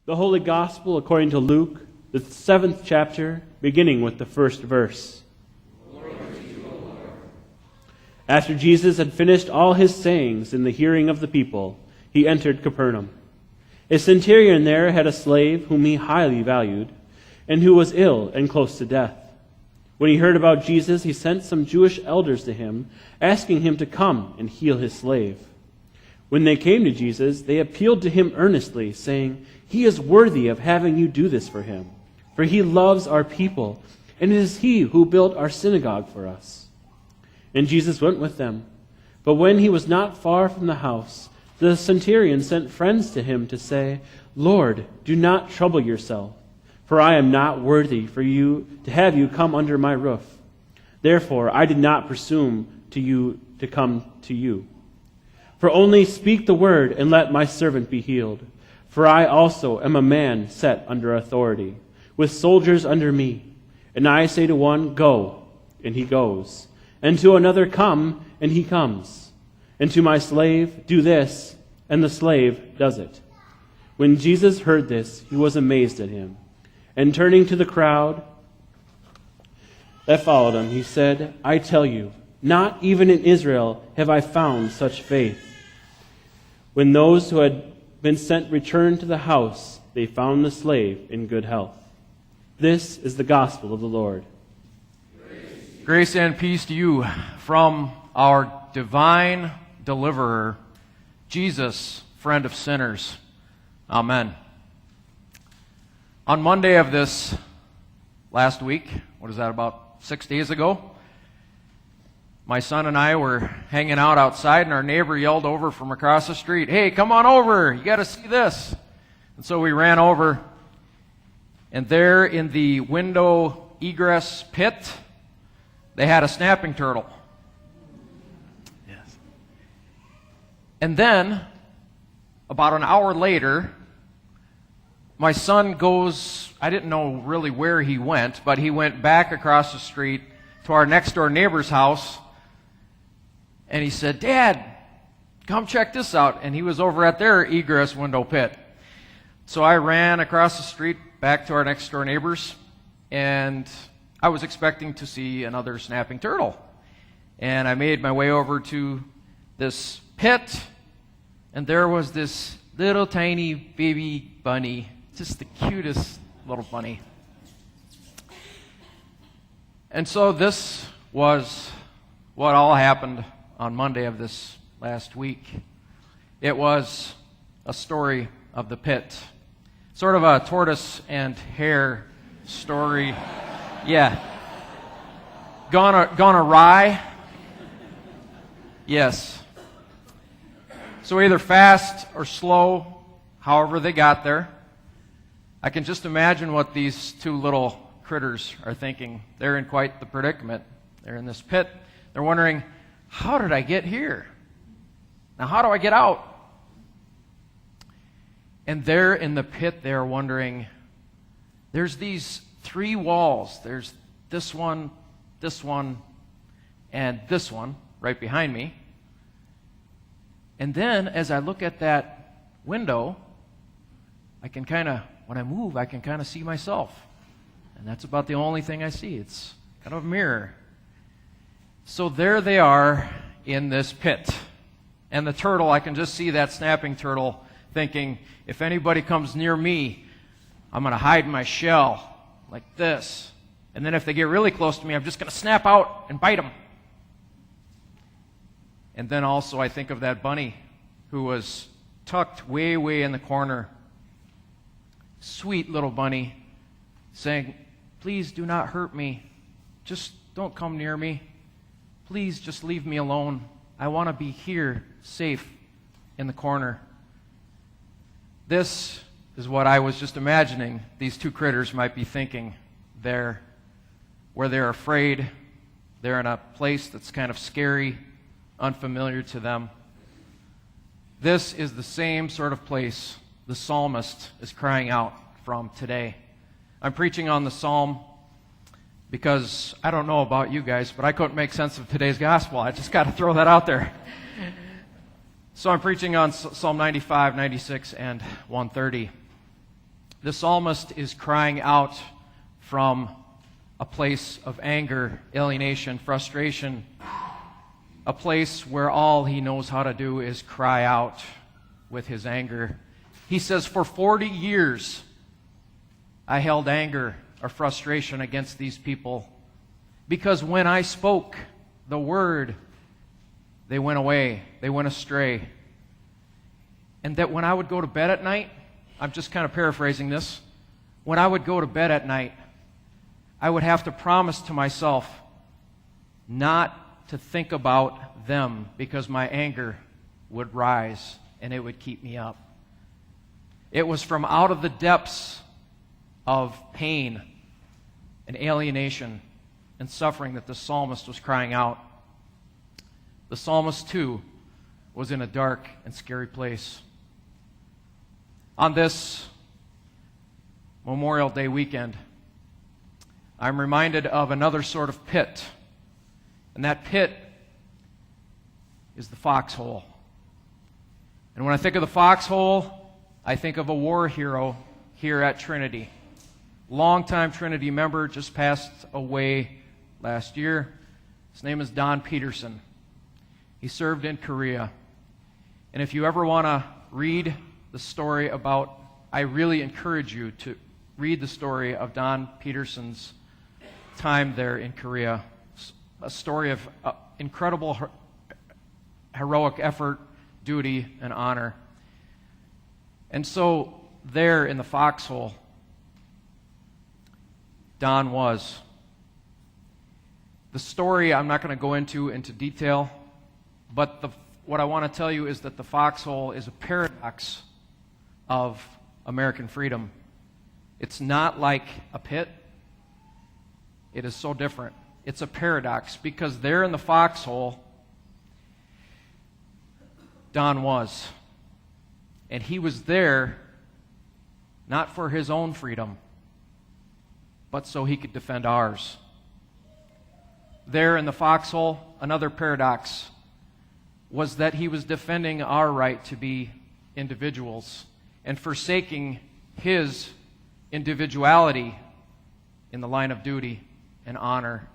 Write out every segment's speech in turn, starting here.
The Holy Gospel according to Luke, the 7th chapter, beginning with the first verse. Glory to you, O Lord. After Jesus had finished all his sayings in the hearing of the people, he entered Capernaum. A centurion there had a slave whom he highly valued, and who was ill and close to death. When he heard about Jesus, he sent some Jewish elders to him, asking him to come and heal his slave. When they came to Jesus, they appealed to him earnestly, saying, "He is worthy of having you do this for him, for he loves our people, and it is he who built our synagogue for us." And Jesus went with them. But when he was not far from the house, the centurion sent friends to him to say, "Lord, do not trouble yourself, for I am not worthy for you to have you come under my roof. Therefore I did not presume to come to you. For only speak the word, and let my servant be healed. For I also am a man set under authority, with soldiers under me. And I say to one, 'Go,' and he goes. And to another, 'Come,' and he comes. And to my slave, 'Do this,' and the slave does it." When Jesus heard this, he was amazed at him. And turning to the crowd that followed him, he said, "I tell you, not even in Israel have I found such faith." When those who had been sent returned to the house, they found the slave in good health. This is the gospel of the Lord. Grace and peace to you from our divine deliverer, Jesus, friend of sinners. Amen. On Monday of this last week, what is that, about 6 days ago, my son and I were hanging out outside, and our neighbor yelled over from across the street, "Hey, come on over, you got to see this." And so we ran over, and there in the window egress pit, they had a snapping turtle. Yes. And then, about an hour later, my son goes, I didn't know really where he went, but he went back across the street to our next door neighbor's house, and he said, "Dad, come check this out." And he was over at their egress window pit. So I ran across the street back to our next door neighbors, and I was expecting to see another snapping turtle. And I made my way over to this pit, and there was this little tiny baby bunny, just the cutest little bunny. And so this was what all happened on Monday of this last week. It was a story of the pit. Sort of a tortoise and hare story. Yeah. Gone awry. Yes. So either fast or slow, however they got there. I can just imagine what these two little critters are thinking. They're in quite the predicament. They're in this pit. They're wondering, how did I get here? Now, how do I get out? And there in the pit, they're wondering, there's these three walls. There's this one, and this one right behind me. And then, as I look at that window, when I move, I can kind of see myself. And that's about the only thing I see. It's kind of a mirror. So there they are in this pit. And the turtle, I can just see that snapping turtle thinking, if anybody comes near me, I'm going to hide in my shell like this. And then if they get really close to me, I'm just going to snap out and bite them. And then also I think of that bunny who was tucked way, way in the corner. Sweet little bunny saying, "Please do not hurt me. Just don't come near me. Please just leave me alone. I want to be here, safe, in the corner." This is what I was just imagining these two critters might be thinking there, where they're afraid. They're in a place that's kind of scary, unfamiliar to them. This is the same sort of place the psalmist is crying out from today. I'm preaching on the psalm because I don't know about you guys, but I couldn't make sense of today's gospel. I just got to throw that out there. So I'm preaching on Psalm 95, 96, and 130. The psalmist is crying out from a place of anger, alienation, frustration, a place where all he knows how to do is cry out with his anger. He says, for 40 years I held anger or frustration against these people, because when I spoke the word, they went away, they went astray. And that when I would go to bed at night, I'm just kind of paraphrasing this, when I would go to bed at night, I would have to promise to myself not to think about them, because my anger would rise and it would keep me up. It was from out of the depths of pain and alienation and suffering that the psalmist was crying out. The psalmist, too, was in a dark and scary place. On this Memorial Day weekend, I'm reminded of another sort of pit, and that pit is the foxhole. And when I think of the foxhole, I think of a war hero here at Trinity. Longtime Trinity member, just passed away last year. His name is Don Peterson. He served in Korea. And if you ever want to read the story about, I really encourage you to read the story of Don Peterson's time there in Korea. A story of incredible heroic effort, duty, and honor. And so there in the foxhole, Don was. The story I'm not going to go into detail, but what I want to tell you is that the foxhole is a paradox of American freedom. It's not like a pit. It is so different. It's a paradox, because there in the foxhole, Don was. And he was there not for his own freedom, but so he could defend ours. There in the foxhole, another paradox was that he was defending our right to be individuals and forsaking his individuality in the line of duty and honor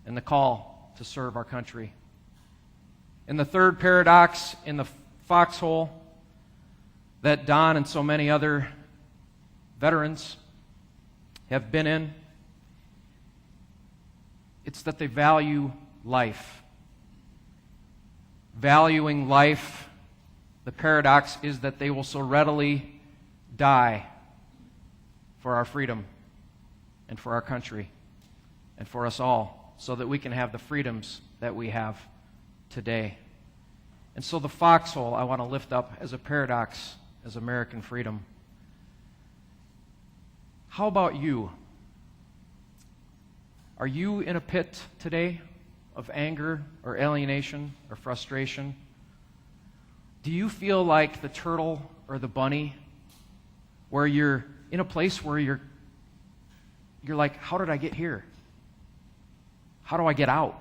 and the call to serve our country. And the third paradox in the foxhole that Don and so many other veterans have been in, it's that they value life. Valuing life, the paradox is that they will so readily die for our freedom and for our country and for us all, so that we can have the freedoms that we have today. And so the foxhole I want to lift up as a paradox, as American freedom. How about you? Are you in a pit today of anger or alienation or frustration? Do you feel like the turtle or the bunny, where you're in a place where you're like, how did I get here? How do I get out?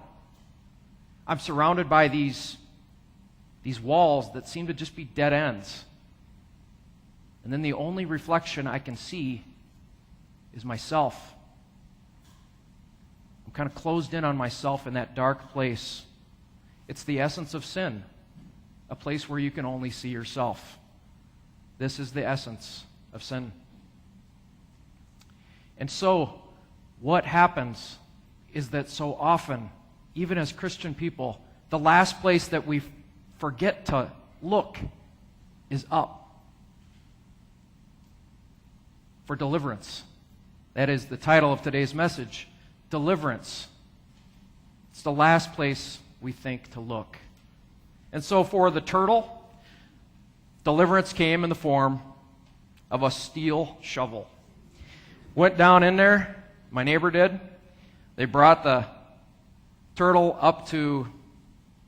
I'm surrounded by these walls that seem to just be dead ends. And then the only reflection I can see is myself. I'm kind of closed in on myself in that dark place. It's the essence of sin, a place where you can only see yourself. This is the essence of sin. And so, what happens is that so often, even as Christian people, the last place that we forget to look is up for deliverance. That is the title of today's message, deliverance. It's the last place we think to look. And so for the turtle, deliverance came in the form of a steel shovel. Went down in there, my neighbor did. They brought the turtle up to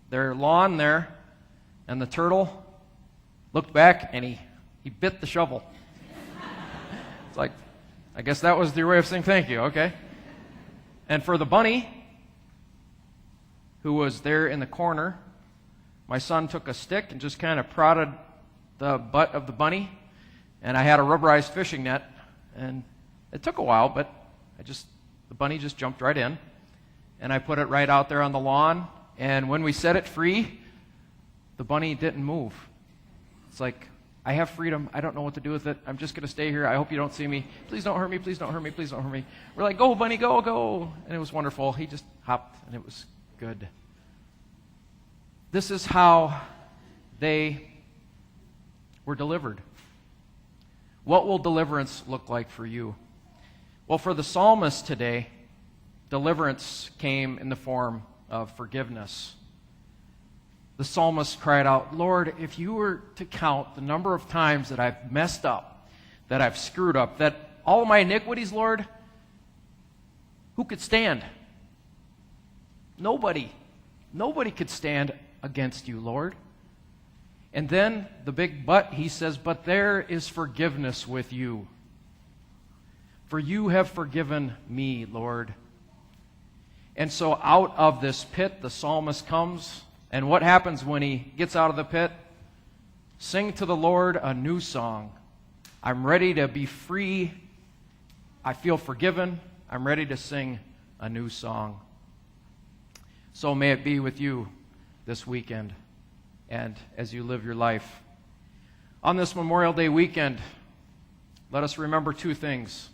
their lawn there, and the turtle looked back and he bit the shovel. It's like, I guess that was their way of saying thank you, okay? And for the bunny, who was there in the corner, my son took a stick and just kind of prodded the butt of the bunny And I had a rubberized fishing net, and it took a while, but the bunny just jumped right in, and I put it right out there on the lawn, and when we set it free, the bunny didn't move. It's like, I have freedom. I don't know what to do with it. I'm just going to stay here. I hope you don't see me. Please don't hurt me. Please don't hurt me. Please don't hurt me. We're like, go, bunny, go, go. And it was wonderful. He just hopped, and it was good. This is how they were delivered. What will deliverance look like for you? Well, for the psalmist today, deliverance came in the form of forgiveness. The psalmist cried out, Lord, if you were to count the number of times that I've messed up, that I've screwed up, that all of my iniquities, Lord, who could stand? Nobody. Nobody could stand against you, Lord. And then the big but, he says, but there is forgiveness with you. For you have forgiven me, Lord. And so out of this pit, the psalmist comes. And what happens when he gets out of the pit? Sing to the Lord a new song. I'm ready to be free. I feel forgiven. I'm ready to sing a new song. So may it be with you this weekend and as you live your life. On this Memorial Day weekend, let us remember two things.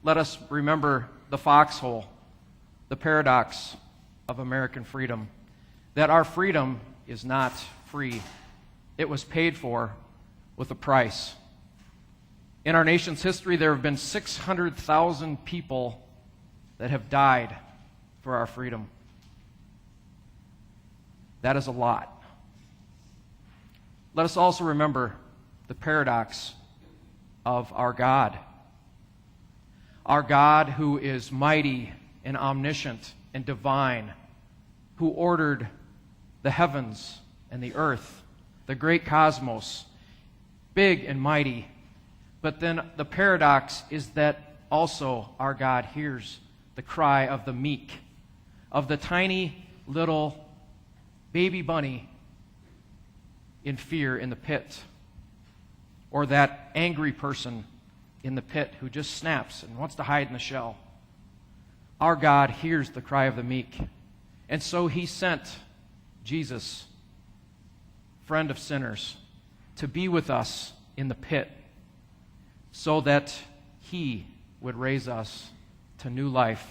Let us remember the foxhole, the paradox of American freedom. That our freedom is not free. It was paid for with a price. In our nation's history, there have been 600,000 people that have died for our freedom. That is a lot. Let us also remember the paradox of our God. Our God who is mighty and omniscient and divine, who ordered the heavens and the earth, the great cosmos, big and mighty. But then the paradox is that also our God hears the cry of the meek, of the tiny little baby bunny in fear in the pit, or that angry person in the pit who just snaps and wants to hide in the shell. Our God hears the cry of the meek. And so he sent Jesus, friend of sinners, to be with us in the pit so that he would raise us to new life,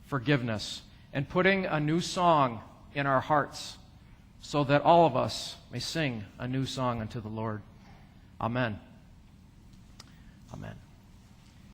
forgiveness, and putting a new song in our hearts so that all of us may sing a new song unto the Lord. Amen.